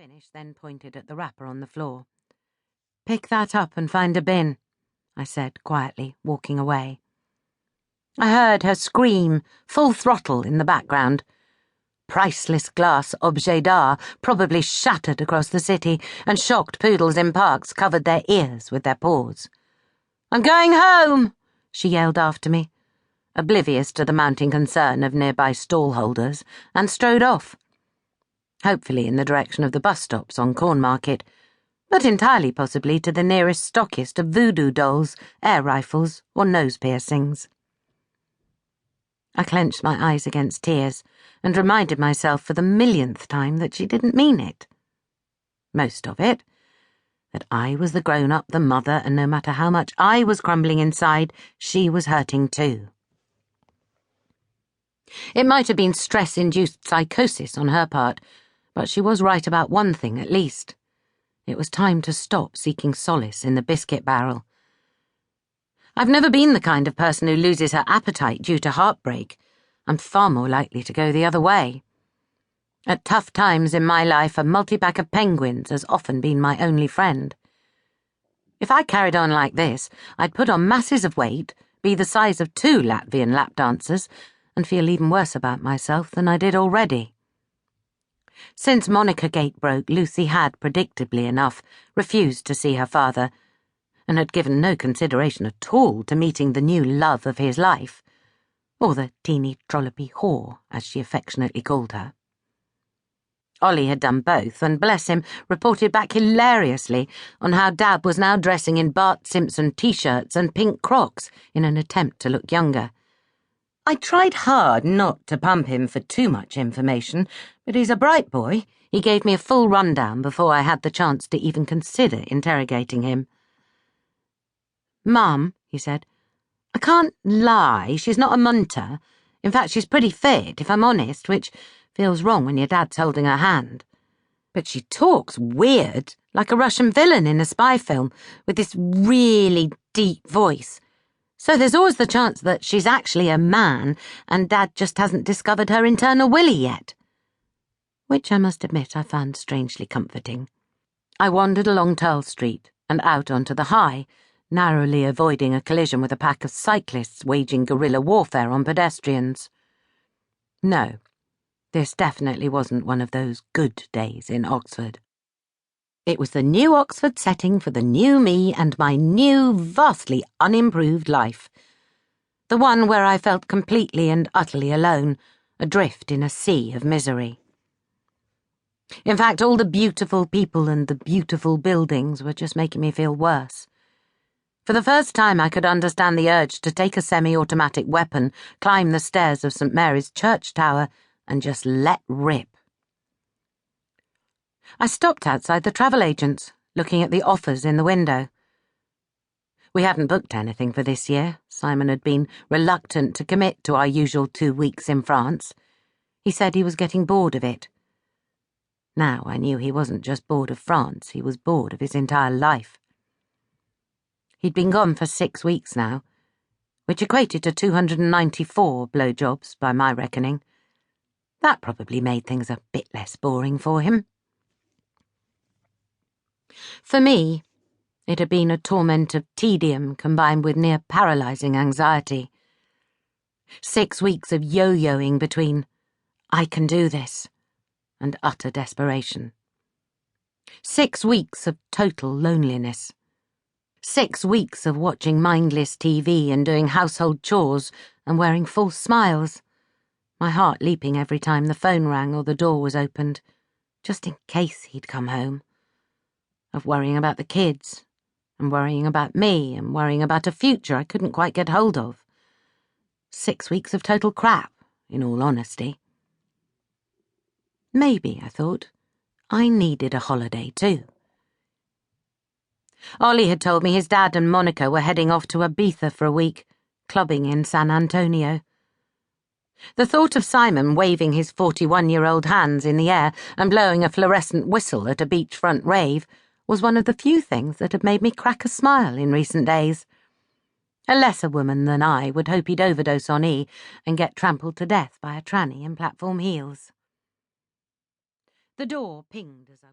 finish, then pointed at the wrapper on the floor. "Pick that up and find a bin," I said quietly, walking away. I heard her scream, full throttle, in the background. Priceless glass objets d'art probably shattered across the city, and shocked poodles in parks covered their ears with their paws. "I'm going home," she yelled after me, oblivious to the mounting concern of nearby stallholders, and strode off. Hopefully in the direction of the bus stops on Cornmarket, but entirely possibly to the nearest stockist of voodoo dolls, air rifles, or nose piercings. I clenched my eyes against tears and reminded myself for the millionth time that she didn't mean it. Most of it. That I was the grown-up, the mother, and no matter how much I was crumbling inside, she was hurting too. It might have been stress-induced psychosis on her part, but she was right about one thing at least. It was time to stop seeking solace in the biscuit barrel. I've never been the kind of person who loses her appetite due to heartbreak. I'm far more likely to go the other way. At tough times in my life, a multi-pack of penguins has often been my only friend. If I carried on like this, I'd put on masses of weight, be the size of 2 Latvian lap dancers, and feel even worse about myself than I did already. Since Monica Gate broke, Lucy had, predictably enough, refused to see her father, and had given no consideration at all to meeting the new love of his life, or the teeny trollopy whore, as she affectionately called her. Ollie had done both, and, bless him, reported back hilariously on how Dad was now dressing in Bart Simpson t-shirts and pink Crocs in an attempt to look younger. I tried hard not to pump him for too much information, but he's a bright boy. He gave me a full rundown before I had the chance to even consider interrogating him. "Mum," he said, "I can't lie, she's not a munter. In fact, she's pretty fit, if I'm honest, which feels wrong when your dad's holding her hand. But she talks weird, like a Russian villain in a spy film, with this really deep voice. So there's always the chance that she's actually a man, and Dad just hasn't discovered her internal willy yet." Which I must admit I found strangely comforting. I wandered along Turl Street and out onto the High, narrowly avoiding a collision with a pack of cyclists waging guerrilla warfare on pedestrians. No, this definitely wasn't one of those good days in Oxford. It was the new Oxford setting for the new me and my new, vastly unimproved life. The one where I felt completely and utterly alone, adrift in a sea of misery. In fact, all the beautiful people and the beautiful buildings were just making me feel worse. For the first time I could understand the urge to take a semi-automatic weapon, climb the stairs of St. Mary's Church Tower, and just let rip. I stopped outside the travel agent's, looking at the offers in the window. We hadn't booked anything for this year. Simon had been reluctant to commit to our usual 2 weeks in France. He said he was getting bored of it. Now I knew he wasn't just bored of France, he was bored of his entire life. He'd been gone for 6 weeks now, which equated to 294 blowjobs by my reckoning. That probably made things a bit less boring for him. For me, it had been a torment of tedium combined with near paralysing anxiety. 6 weeks of yo-yoing between "I can do this" and utter desperation. 6 weeks of total loneliness. 6 weeks of watching mindless TV and doing household chores and wearing false smiles, my heart leaping every time the phone rang or the door was opened, just in case he'd come home. Of worrying about the kids, and worrying about me, and worrying about a future I couldn't quite get hold of. 6 weeks of total crap, in all honesty. Maybe, I thought, I needed a holiday too. Ollie had told me his dad and Monica were heading off to Ibiza for a week, clubbing in San Antonio. The thought of Simon waving his 41-year-old hands in the air and blowing a fluorescent whistle at a beachfront rave was one of the few things that had made me crack a smile in recent days. A lesser woman than I would hope he'd overdose on E and get trampled to death by a tranny in platform heels. The door pinged as I